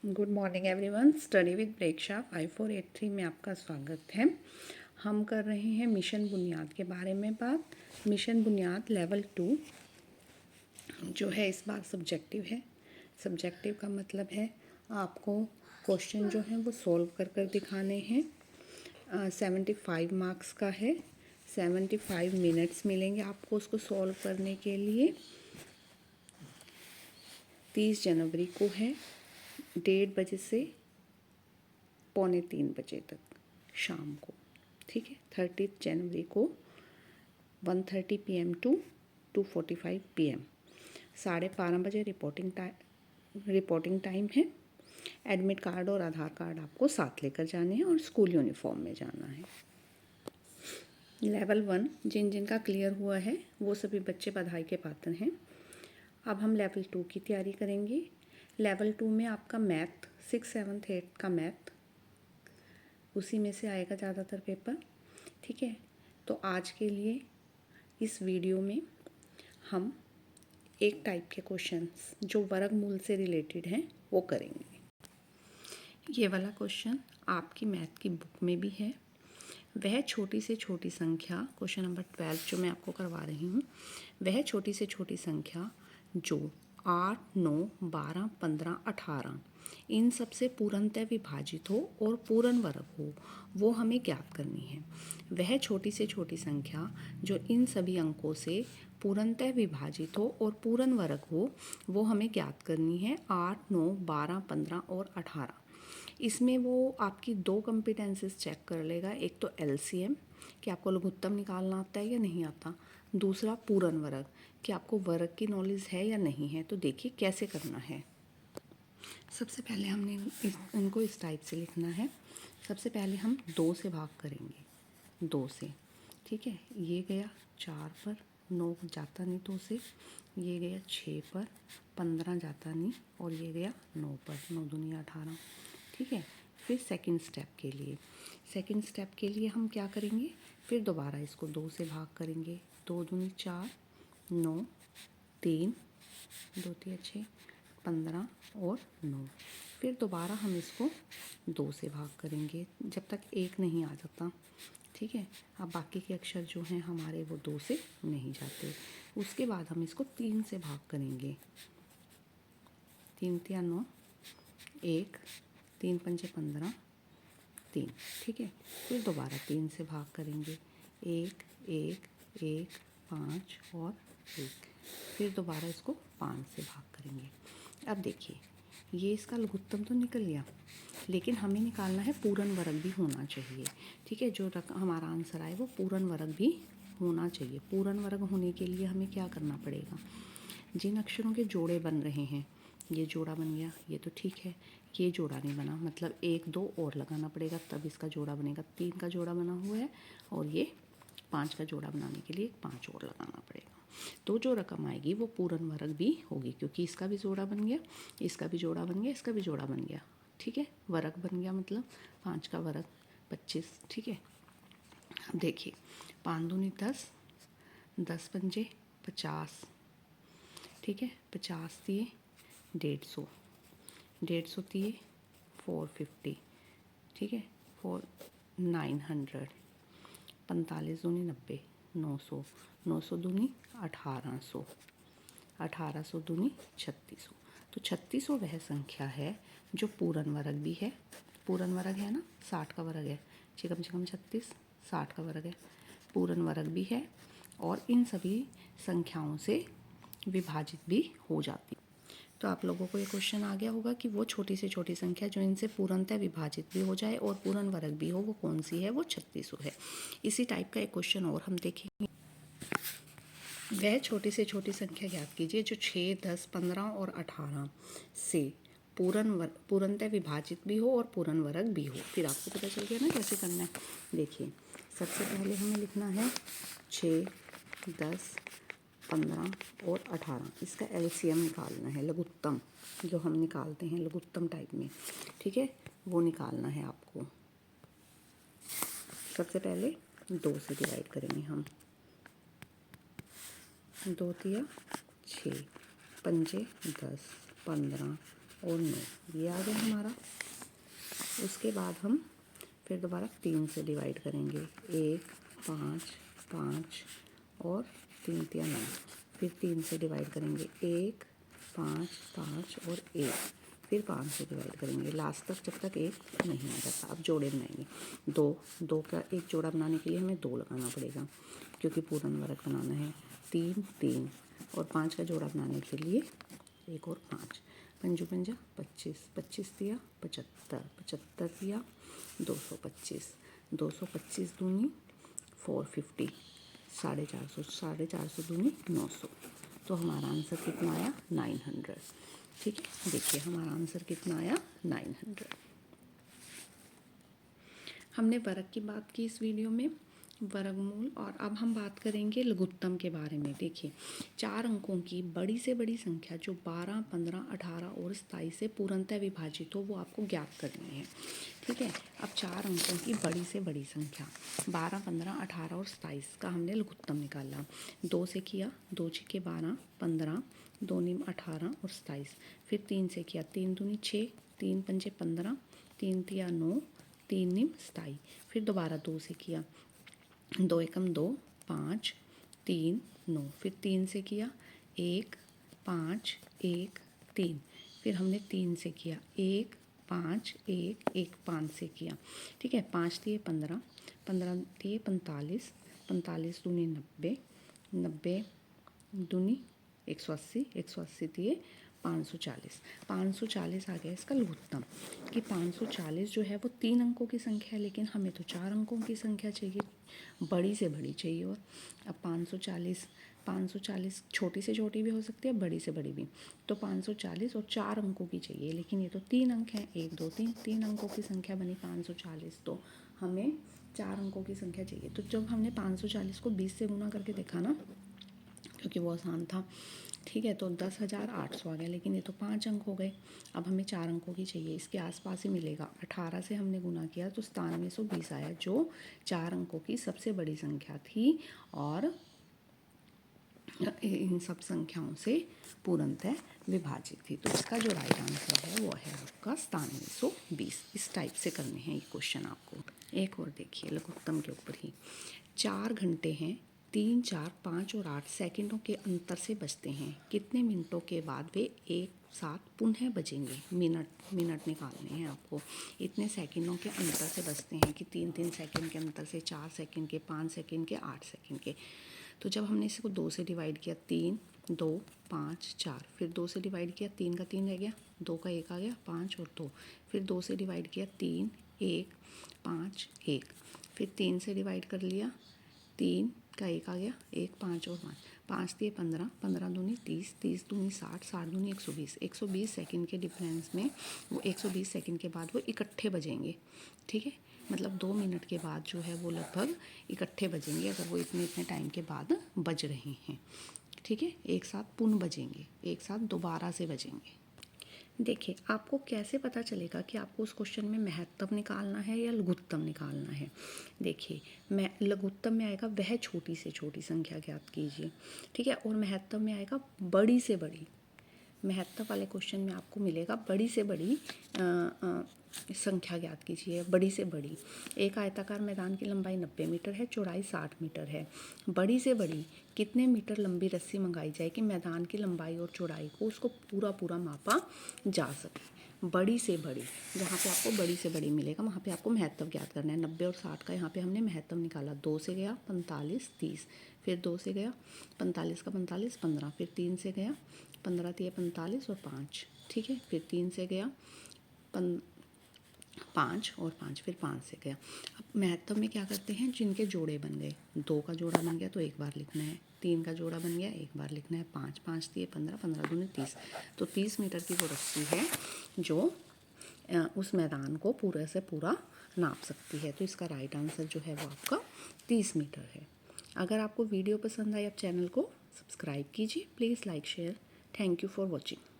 Good morning everyone. Study with Preksha 5483 में आपका स्वागत है। हम कर रहे हैं मिशन बुनियाद के बारे में बात। मिशन बुनियाद लेवल 2 जो है इस बार सब्जेक्टिव है। सब्जेक्टिव का मतलब है आपको क्वेश्चन जो है वो सॉल्व कर कर दिखाने हैं। 75 मार्क्स का है। 75 मिनट्स मिलेंगे आपको उसको सॉल्व करने के लिए। 30 जनवरी को है, 1:30 बजे से 2:45 बजे तक शाम को। ठीक है, 30 जनवरी को 1:30 PM टू 2:45 PM। 12:30 बजे रिपोर्टिंग टाइम है। एडमिट कार्ड और आधार कार्ड आपको साथ लेकर जाने हैं और स्कूल यूनिफॉर्म में जाना है। लेवल 1 जिन जिनका क्लियर हुआ है वो सभी बच्चे बधाई के पात्र हैं। अब हम लेवल 2 की तैयारी करेंगे। लेवल 2 में आपका मैथ 6, 7, 8 का मैथ उसी में से आएगा ज़्यादातर पेपर। ठीक है, तो आज के लिए इस वीडियो में हम एक टाइप के क्वेश्चंस जो वर्गमूल से रिलेटेड हैं वो करेंगे। ये वाला क्वेश्चन आपकी मैथ की बुक में भी है। वह छोटी से छोटी संख्या, क्वेश्चन नंबर 12 जो मैं आपको करवा रही हूँ, वह छोटी से छोटी संख्या जो 8, 9, 12, 15, 18 इन सबसे पूर्णतः विभाजित हो और पूर्ण वर्ग हो वो हमें ज्ञात करनी है। वह छोटी से छोटी संख्या जो इन सभी अंकों से पूर्णतः विभाजित हो और पूर्ण वर्ग हो वो हमें ज्ञात करनी है। 8, 9, 12, 15 और 18। इसमें वो आपकी 2 कॉम्पिटेंसेस चेक कर लेगा। एक तो LCM कि आपको लघुत्तम निकालना आता है या नहीं आता। दूसरा पूर्ण वर्ग कि आपको वर्ग की नॉलेज है या नहीं है। तो देखिए कैसे करना है। सबसे पहले हमने इनको इस टाइप से लिखना है। सबसे पहले हम 2 से भाग करेंगे, 2 से। ठीक है, ये गया 4 पर, 9 जाता नहीं 2 से। ये गया 6 पर, 15 जाता नहीं, और ये गया 9 पर, 9 दूनी 18। ठीक है, फिर सेकंड स्टेप के लिए हम क्या करेंगे, फिर दोबारा इसको 2 से भाग करेंगे। 2 दूनी 4, 9, 3, 2 3 6, 15 और 9। फिर दोबारा हम इसको 2 से भाग करेंगे जब तक 1 नहीं आ जाता। ठीक है, अब बाकी के अक्षर जो हैं हमारे वो 2 से नहीं जाते। उसके बाद हम इसको 3 से भाग करेंगे। 3 3 9, 1, 3 5 15, 3। ठीक है, फिर दोबारा 3 से भाग करेंगे। 1 1 1 5 और 1। फिर दोबारा इसको 5 से भाग करेंगे। अब देखिए, ये इसका लघुत्तम तो निकल गया, लेकिन हमें निकालना है पूर्ण वर्ग भी होना चाहिए। ठीक है, जो हमारा आंसर आए वो पूर्ण वर्ग भी होना चाहिए। पूर्ण वर्ग होने के लिए हमें क्या करना पड़ेगा, जिन अक्षरों के जोड़े बन रहे हैं, ये जोड़ा बन गया, ये तो ठीक है। ये जोड़ा नहीं बना, मतलब 1 2 और लगाना पड़ेगा तब इसका जोड़ा बनेगा। 3 का जोड़ा बना हुआ है और ये 5 का जोड़ा बनाने के लिए 5 और लगाना पड़ेगा। तो जो रकम आएगी वो पूर्ण वर्ग भी होगी, क्योंकि इसका भी जोड़ा बन गया, इसका भी जोड़ा बन गया, इसका भी जोड़ा बन गया। ठीक है, वर्ग बन गया, मतलब 5 का वर्ग 25। ठीक है, अब देखिए 5 दूनी 10, 10 पंजे 50। ठीक है, 50 दिए 150, 150 दिए 450। ठीक है, 900, 45 दूनी 90, 900, 900 दूनी 1800, 1800 दूनी 3600। तो 3600 वह संख्या है जो पूर्ण वर्ग भी है। पूर्ण वर्ग है ना, 60 का वर्ग है, कम से कम 36, 60 का वर्ग है, पूर्ण वर्ग भी है और इन सभी संख्याओं से विभाजित भी हो जाती। तो आप लोगों को ये क्वेश्चन आ गया होगा कि वो छोटी से छोटी संख्या जो इनसे पूर्णतः विभाजित भी हो जाए और पूर्ण वर्ग भी हो वो कौन सी है, वो 3600 है। इसी टाइप का एक क्वेश्चन और हम देखेंगे। वह छोटी से छोटी संख्या ज्ञात कीजिए जो 6, 10, 15 और 18 से पूर्णतः विभाजित भी हो और पूर्ण वर्ग भी हो। फिर आपको पता चल गया ना कैसे करना है। देखिए, सबसे पहले हमें लिखना है 6, 10, 15 और 18। इसका LCM निकालना है, लघुत्तम जो हम निकालते हैं लघुत्तम टाइप में। ठीक है, वो निकालना है आपको। सबसे पहले 2 से डिवाइड करेंगे हम। 2 तिया 6, पंजे 10, 15, और 9, ये आ गया हमारा। उसके बाद हम फिर दोबारा 3 से डिवाइड करेंगे, 1, 5, 5 और 3 तिया 9। फिर 3 से डिवाइड करेंगे, 1, 5, 5 और 1। फिर 5 से डिवाइड करेंगे लास्ट तक, जब तक 1 नहीं आ जाता। अब जोड़े बनाएंगे, 2 का एक जोड़ा बनाने के लिए हमें 2 लगाना पड़ेगा क्योंकि पूर्ण वर्ग बनाना है। 3, 3 और 5 का जोड़ा बनाने के लिए 1 और 5। 5 पंजा 25, 25 तिया 75, 75 तिया 225, 225 दूनी 450, 450, 450 दूनी 900। तो हमारा आंसर कितना आया? 900। ठीक है, देखिए हमारा आंसर कितना आया? 900। हमने वर्ग की बात की इस वीडियो में, वर्गमूल। और अब हम बात करेंगे लघुत्तम के बारे में। देखिए 4 अंकों की बड़ी से बड़ी संख्या जो 12, 15, 18 और 27 से पूर्णतः विभाजित हो वो आपको ज्ञात करनी है। ठीक है, अब 4 अंकों की बड़ी से बड़ी संख्या 12, 15, 18 और 27 का हमने लघुत्तम निकाला। 2 से किया, 2 छक्के 12, 15, 2 नीम 18 और 27। फिर 3 से किया, 3 दूनी 6, 3 पंजे 15, 3 तिया 9, 3 नीम 27। फिर दोबारा 2 से किया, 2 एकम 2, 5, 3, 9। फिर 3 से किया, 1, 5, 1, 3। फिर हमने 3 से किया, 1, 5, 1, 1, 5 से किया। ठीक है, 5 दिए 15, 15 दिए 45, 45 दूनी 90, 90 दूनी 180, 180 दिए 540। 540 आ गया इसका लघुत्तम कि 540 जो है वो 3 अंकों की संख्या है, लेकिन हमें तो 4 अंकों की संख्या चाहिए, बड़ी से बड़ी चाहिए। और अब 540 छोटी से छोटी भी हो सकती है, बड़ी से बड़ी भी। तो 540 और 4 अंकों की चाहिए, लेकिन ये तो 3 अंक हैं, 1, 2, 3, 3 अंकों की संख्या बनी 540। तो हमें 4 अंकों की संख्या चाहिए। तो जब हमने 540 को 20 से गुना करके देखा ना, क्योंकि वो आसान था, ठीक है, तो 10,800 आ गया, लेकिन ये तो 5 अंक हो गए। अब हमें 4 अंकों की चाहिए, इसके आसपास ही मिलेगा। 18 से हमने गुना किया तो 9720 आया, जो 4 अंकों की सबसे बड़ी संख्या थी और इन सब संख्याओं से पूर्णतः विभाजित थी। तो इसका जो राइट आंसर है वो है आपका 9720। इस टाइप से करने हैं ये क्वेश्चन आपको। एक और देखिए लघुत्तम के ऊपर ही। 4 घंटे हैं, 3, 4, 5 और 8 सेकंडों के अंतर से बजते हैं। कितने मिनटों के बाद वे एक साथ पुनः बजेंगे? मिनट निकालने हैं आपको। इतने सेकंडों के अंतर से बजते हैं कि 3-3 सेकंड के अंतर से, 4 सेकंड के, 5 सेकंड के, 8 सेकंड के। तो जब हमने इसको 2 से डिवाइड किया, 3, 2, 5, 4। फिर 2 से डिवाइड किया, 3 का 3 रह गया, 2 का 1 आ गया, 5 और 2। फिर 2 से डिवाइड किया, 3, 1, 5, 1। फिर 3 से डिवाइड कर लिया, 3 का 1 आ गया, 1, 5 और 5। 5 दिए 15, 15 दूनी 30, 30 दूनी 60, 60 दूनी 120। 120 सेकंड के डिफरेंस में वो 120 सेकंड के बाद वो इकट्ठे बजेंगे। ठीक है, मतलब 2 मिनट के बाद जो है वो लगभग इकट्ठे बजेंगे, अगर वो इतने इतने टाइम के बाद बज रहे हैं। ठीक है, एक साथ पुनः बजेंगे, एक साथ दोबारा से बजेंगे। देखिए आपको कैसे पता चलेगा कि आपको उस क्वेश्चन में महत्तम निकालना है या लघुत्तम निकालना है। देखिए मैं लघुत्तम में आएगा वह छोटी से छोटी संख्या ज्ञात कीजिए। ठीक है, और महत्तम में आएगा बड़ी से बड़ी। महत्तम वाले क्वेश्चन में आपको मिलेगा बड़ी से बड़ी संख्या ज्ञात कीजिए। बड़ी से बड़ी, एक आयताकार मैदान की लंबाई 90 मीटर है, चौड़ाई 60 मीटर है। बड़ी से बड़ी कितने मीटर लंबी रस्सी मंगाई जाए कि मैदान की लंबाई और चौड़ाई को उसको पूरा मापा जा सके। बड़ी से बड़ी, जहाँ पे आपको बड़ी से बड़ी मिलेगा वहाँ पे आपको महत्तम ज्ञात करना है। 90 और 60 का यहाँ पे हमने महत्तम निकाला। 2 से गया 45, 30। फिर 2 से गया 45 का 45, 15। फिर 3 से गया 15 तिया 45 और 5। ठीक है, फिर 3 से गया 5 और 5। फिर 5 से गया। अब महत्तम में क्या करते हैं, जिनके जोड़े बन गए, 2 का जोड़ा बन गया तो एक बार लिखना है, 3 का जोड़ा बन गया एक बार लिखना है, 5, 5 दिए 15, 15 दूनी 30। तो 30 मीटर की वो रस्सी है जो उस मैदान को पूरे से पूरा नाप सकती है। तो इसका राइट आंसर जो है वो आपका 30 मीटर है। अगर आपको वीडियो पसंद आए आप चैनल को सब्सक्राइब कीजिए। Please like share. Thank you for watching.